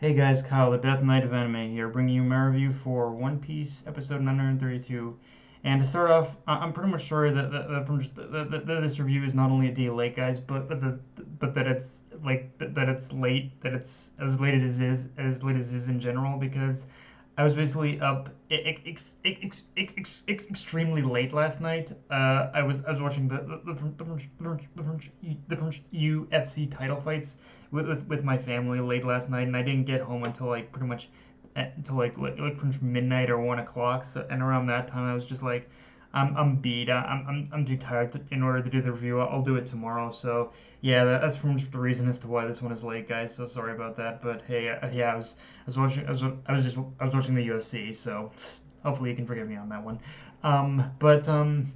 Hey guys, Kyle, the Death Knight of Anime here, bringing you my review for One Piece episode 932. And to start off, I'm pretty much sorry that this review is not only a day late, guys, but that it's that it's late, that it's as late as is in general, because I was basically up extremely late last night. I was watching the French UFC title fights with my family late last night, and I didn't get home until like pretty much until pretty much midnight or 1 o'clock. So, and around that time, I was just like, I'm beat. I'm too tired in order to do the review. I'll do it tomorrow. So yeah, that's pretty much the reason as to why this one is late, guys. So sorry about that. But hey, yeah, I was watching the UFC. So hopefully you can forgive me on that one. Um, but um.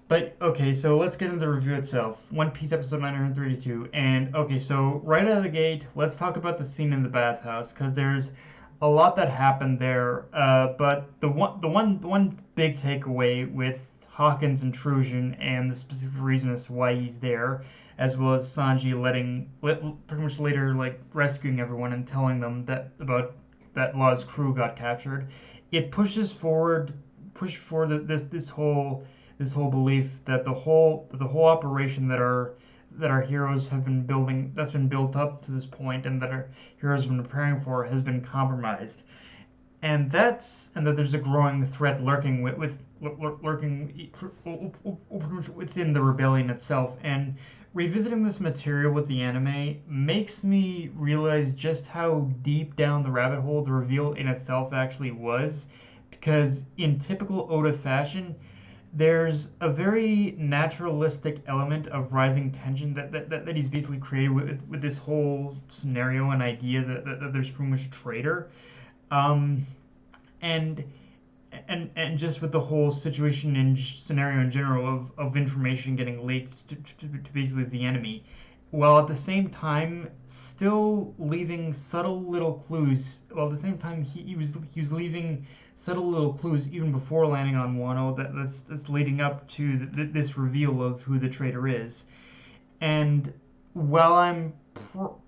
But okay, so let's get into the review itself. One Piece episode 932. And okay, so right out of the gate, let's talk about the scene in the bathhouse because there's a lot that happened there. But the one big takeaway with Hawkins' intrusion and the specific reason as to why he's there, as well as Sanji pretty much later like rescuing everyone and telling them that about that Law's crew got captured, it push forward this whole belief that the whole operation that our heroes have been building, that's been built up to this point, and that our heroes have been preparing for, has been compromised, and that there's a growing threat lurking within the rebellion itself. And revisiting this material with the anime makes me realize just how deep down the rabbit hole the reveal in itself actually was, because in typical Oda fashion, there's a very naturalistic element of rising tension that he's basically created with this whole scenario and idea that there's pretty much a traitor. Um, and and just with the whole situation and scenario in general of information getting leaked to basically the enemy, while at the same time still leaving subtle little clues. While at the same time he was leaving subtle little clues even before landing on Wano that's leading up to this reveal of who the traitor is. And while I'm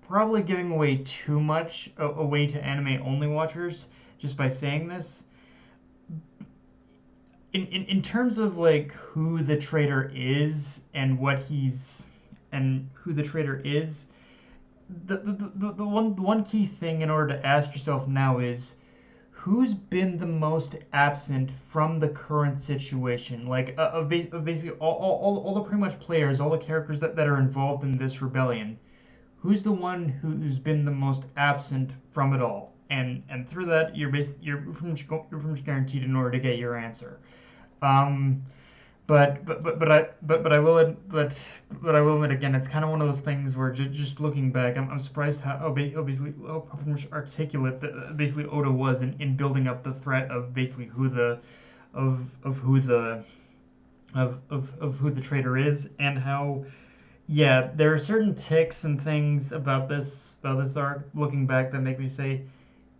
probably giving away too much away to anime only watchers just by saying this, in terms of like who the traitor is and who the traitor is, the one key thing in order to ask yourself now is who's been the most absent from the current situation, like of basically all the pretty much players, all the characters that are involved in this rebellion. Who's the one who's been the most absent from it all? And through that, you're pretty much guaranteed in order to get your answer. Um, but I will admit again, it's kind of one of those things where just looking back, I'm surprised how pretty much articulate that basically Oda was in building up the threat of basically of who the of who the traitor is, and how, yeah, there are certain ticks and things about this arc looking back that make me say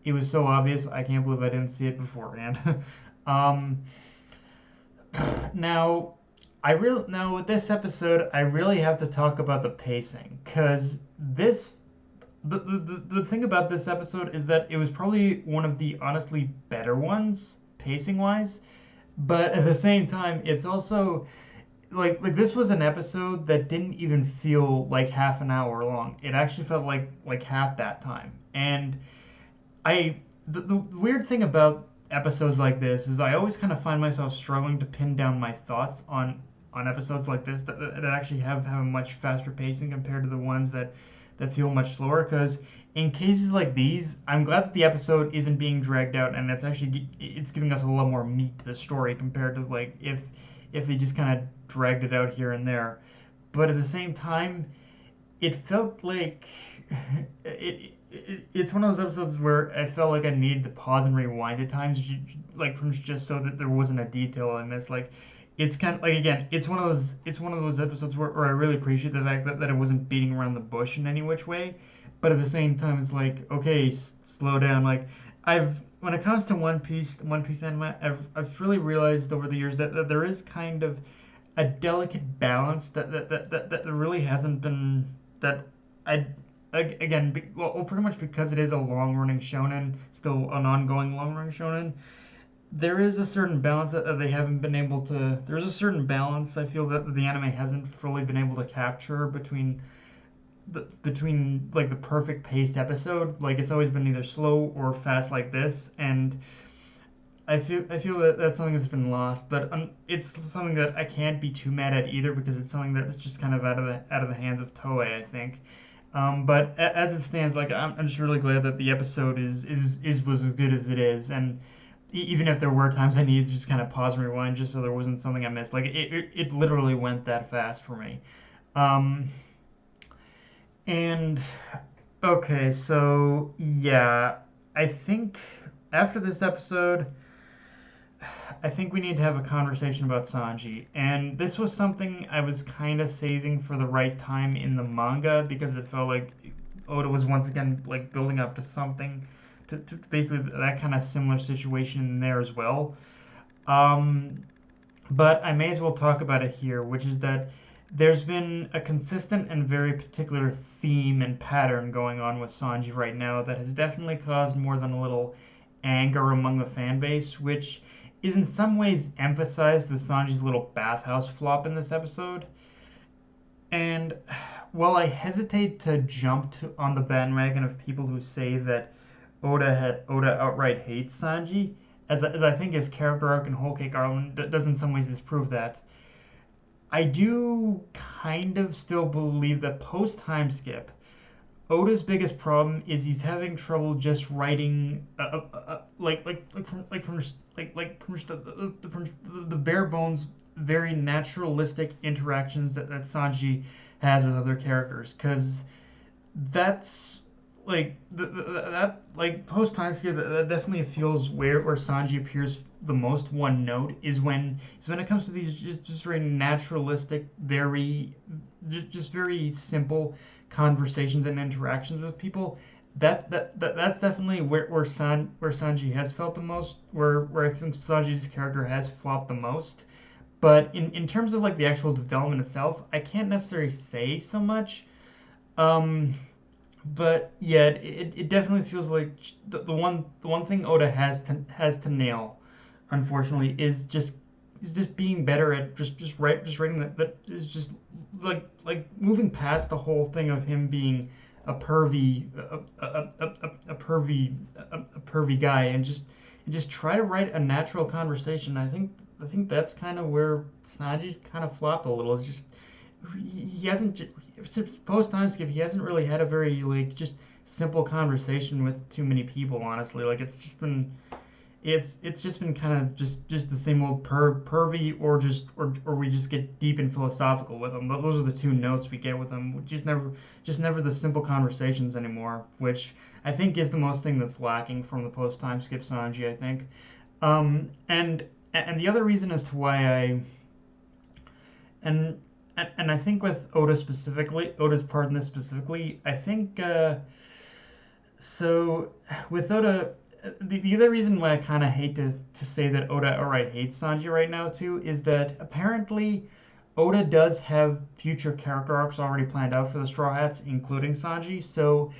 it was so obvious. I can't believe I didn't see it beforehand. um, Now, now with this episode, I really have to talk about the pacing, because the thing about this episode is that it was probably one of the honestly better ones pacing wise, but at the same time, it's also like this was an episode that didn't even feel like half an hour long. It actually felt like half that time. And I the weird thing about episodes like this is I always kind of find myself struggling to pin down my thoughts on episodes like this that actually have a much faster pacing compared to the ones that feel much slower. Because in cases like these, I'm glad that the episode isn't being dragged out, and it's giving us a lot more meat to the story compared to like if they just kind of dragged it out here and there. But at the same time, it felt like it's one of those episodes where I felt like I needed to pause and rewind at times, like from just so that there wasn't a detail I missed. Like it's kind of like, again, it's one of those episodes where I really appreciate the fact that it wasn't beating around the bush in any which way, but at the same time it's like, okay, slow down. Like I've when it comes to One Piece anime, I've really realized over the years that there is kind of a delicate balance that really hasn't been that I again, well, pretty much because it is a long-running shonen, still an ongoing long-running shonen. There is a certain balance that they haven't been able to. There's a certain balance I feel that the anime hasn't fully been able to capture between like the perfect paced episode. Like it's always been either slow or fast like this, and I feel that that's something that's been lost. But it's something that I can't be too mad at either because it's something that's just kind of out of the hands of Toei, I think. But as it stands, like I'm just really glad that the episode is was as good as it is, and even if there were times I needed to just kind of pause and rewind just so there wasn't something I missed, like it literally went that fast for me. Um, and okay, so yeah, I think after this episode, I think we need to have a conversation about Sanji. And this was something I was kind of saving for the right time in the manga because it felt like Oda was once again like building up to something, to basically that kind of similar situation in there as well. Um, but I may as well talk about it here, which is that there's been a consistent and very particular theme and pattern going on with Sanji right now that has definitely caused more than a little anger among the fan base, which is in some ways emphasized with Sanji's little bathhouse flop in this episode. And while I hesitate to on the bandwagon of people who say that Oda outright hates Sanji, as I think his character arc in Whole Cake Island does in some ways disprove that, I do kind of still believe that post time skip, Oda's biggest problem is he's having trouble just writing from just the bare bones, very naturalistic interactions that Sanji has with other characters, because that's that like post time skip that definitely feels where Sanji appears the most one note is when it comes to these just very naturalistic, very just very simple conversations and interactions with people. That's definitely where Sanji has felt the most, where I think Sanji's character has flopped the most. But in terms of like the actual development itself, I can't necessarily say so much. Um, but yeah, it definitely feels like the one thing Oda has to nail, unfortunately, is just being better at just writing that is just like moving past the whole thing of him being a pervy guy, and just try to write a natural conversation. I think that's kind of where Sanji's kind of flopped a little. It's just he hasn't since post time skip, he hasn't really had a very like just simple conversation with too many people, honestly. Like it's just been kind of just the same old pervy, or we just get deep and philosophical with them. Those are the two notes we get with them. Just never the simple conversations anymore, which I think is the most thing that's lacking from the post time skip Sanji, I think. And the other reason as to why and and I think with Oda's part in this specifically, I think so with Oda, the other reason why I kind of hate to say that Oda outright hates Sanji right now too is that apparently Oda does have future character arcs already planned out for the Straw Hats, including Sanji. So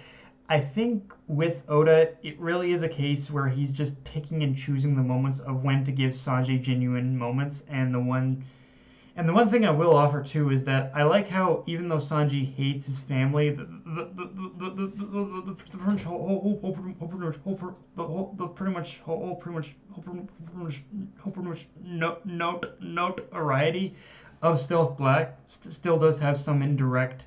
I think with Oda, it really is a case where he's just picking and choosing the moments of when to give Sanji genuine moments, and the one thing I will offer too is that I like how even though Sanji hates his family, the pretty much notoriety of Stealth Black still does have some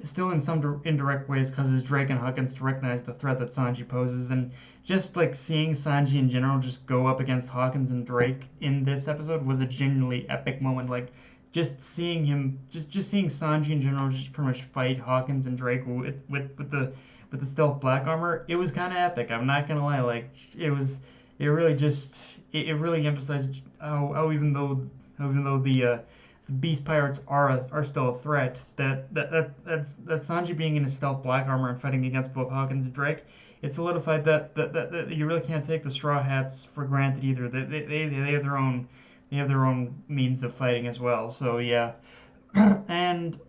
still in some indirect ways causes Drake and Hawkins to recognize the threat that Sanji poses, and just like seeing Sanji in general just go up against Hawkins and Drake in this episode was a genuinely epic moment. Like just seeing Sanji in general just pretty much fight Hawkins and Drake with the stealth black armor. It was kind of epic. I'm not gonna lie. Like it really it really emphasized how even though the Beast Pirates are still a threat. That Sanji being in his stealth black armor and fighting against both Hawkins and Drake, it solidified that you really can't take the Straw Hats for granted either. They have their own means of fighting as well. So yeah, and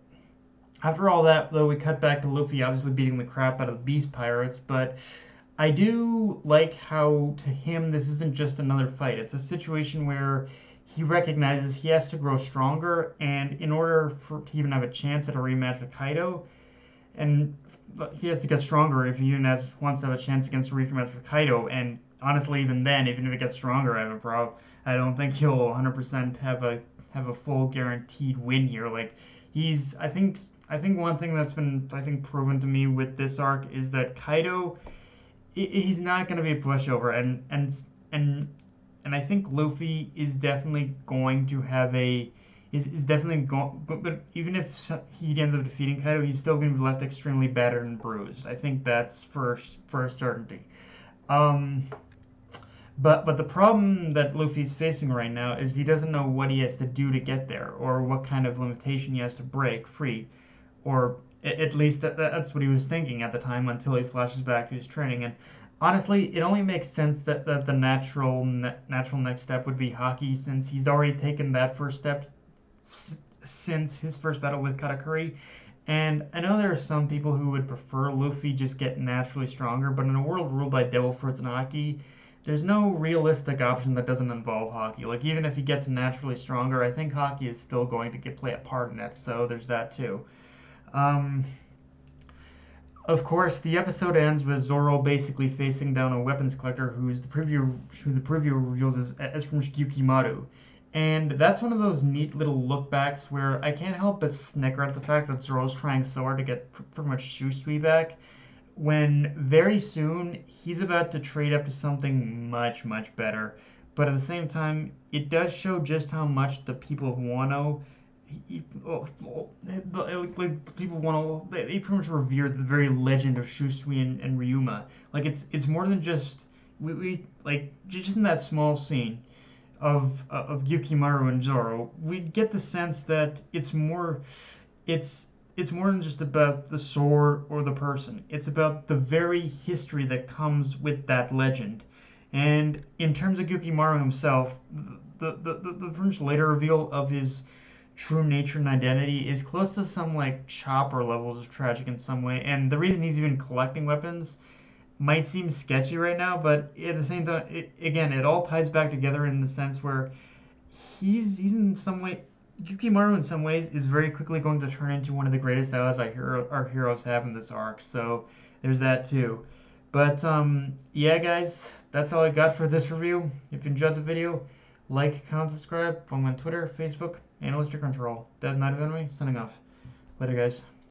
After all that, though, we cut back to Luffy obviously beating the crap out of the Beast Pirates, but I do like how, to him, this isn't just another fight. It's a situation where he recognizes he has to grow stronger, and in order for to even have a chance at a rematch with Kaido, and he has to get stronger if he even wants to have a chance against a rematch with Kaido. And honestly, even then, even if it gets stronger, I don't think he'll 100% have a full guaranteed win here. Like I think one thing that's been proven to me with this arc is that Kaido he's not going to be a pushover, and I think Luffy is definitely going to have a is definitely going, but even if he ends up defeating Kaido, he's still going to be left extremely battered and bruised. I think that's for a certainty. Um, but the problem that Luffy's facing right now is he doesn't know what he has to do to get there, or what kind of limitation he has to break free, or at least that's what he was thinking at the time until he flashes back to his training. And honestly, it only makes sense that the natural next step would be Haki, since he's already taken that first step since his first battle with Katakuri. And I know there are some people who would prefer Luffy just get naturally stronger, but in a world ruled by devil fruits and Haki, there's no realistic option that doesn't involve Haki. Like, even if he gets naturally stronger, I think Haki is still going to play a part in it, so there's that too. Um, of course, the episode ends with Zoro basically facing down a weapons collector who the preview reveals as from Yukimaru. And that's one of those neat little look backs where I can't help but snicker at the fact that Zoro's trying so hard to get pretty much Shusui back, when very soon he's about to trade up to something much, much better. But at the same time, it does show just how much the people of Wano, like people want to, they pretty much revere the very legend of Shusui and Ryuma. Like it's more than just we like just in that small scene of Yukimaru and Zoro, we get the sense that it's more than just about the sword or the person. It's about the very history that comes with that legend. And in terms of Yukimaru himself, the French later reveal of his true nature and identity is close to some like Chopper levels of tragic in some way. And the reason he's even collecting weapons might seem sketchy right now, but at the same time, it all ties back together in the sense where he's in some way Yukimaru in some ways is very quickly going to turn into one of the greatest allies our heroes have in this arc. So there's that too. But yeah, guys, that's all I got for this review. If you enjoyed the video, like, comment, subscribe. Follow me on Twitter, Facebook, and Lister Control. Dead Night of Enemy, signing off. Later, guys.